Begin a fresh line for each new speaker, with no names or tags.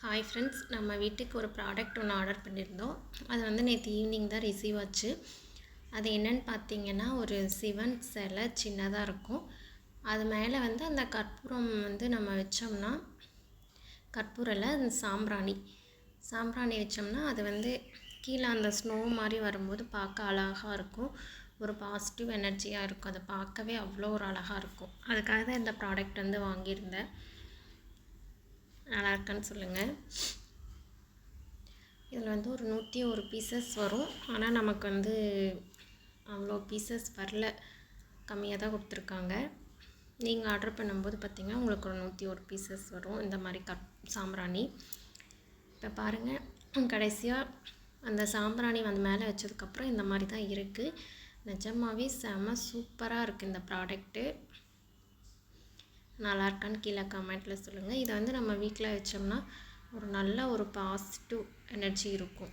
Hi friends, நம்ம வீட்டுக்கு ஒரு ப்ராடக்ட் ஒன்று ஆர்டர் பண்ணியிருந்தோம். அது வந்து நேற்று ஈவினிங் தான் ரிசீவ் ஆச்சு. அது என்னென்னு பார்த்தீங்கன்னா, ஒரு சிவன் சிலை சின்னதாக இருக்கும். அது மேலே வந்து அந்த கற்பூரம் வந்து நம்ம வச்சோம்னா, கற்பூரம் இல்லை, அந்த சாம்பிராணி வச்சோம்னா அது வந்து கீழே அந்த ஸ்னோ மாதிரி வரும்போது பார்க்க அழகாக இருக்கும். ஒரு பாசிட்டிவ் எனர்ஜியாக இருக்கும். அதை பார்க்கவே அவ்வளோ ஒரு அழகாக இருக்கும். அதுக்காக தான் இந்த ப்ராடக்ட் வந்து வாங்கியிருந்தேன். நல்லா இருக்கான்னு சொல்லுங்கள். இதில் வந்து ஒரு 101 பீசஸ் வரும். ஆனால் நமக்கு வந்து அவ்வளோ பீசஸ் வரல, கம்மியாக தான் கொடுத்துருக்காங்க. நீங்கள் ஆர்டர் பண்ணும்போது பார்த்திங்கன்னா உங்களுக்கு ஒரு 101 பீசஸ் வரும் இந்த மாதிரி சாம்பிராணி. இப்போ பாருங்கள், கடைசியாக அந்த சாம்பிராணி வந்து மேலே வச்சதுக்கப்புறம் இந்த மாதிரி தான் இருக்குது. நிஜமாகவே செம சூப்பராக இருக்குது இந்த ப்ராடக்ட்டு. நல்லா இருக்கான்னு கீழே கமெண்ட்டில் சொல்லுங்கள். இதை வந்து நம்ம வீட்டில் வச்சோம்னா ஒரு நல்ல ஒரு பாசிட்டிவ் எனர்ஜி இருக்கும்.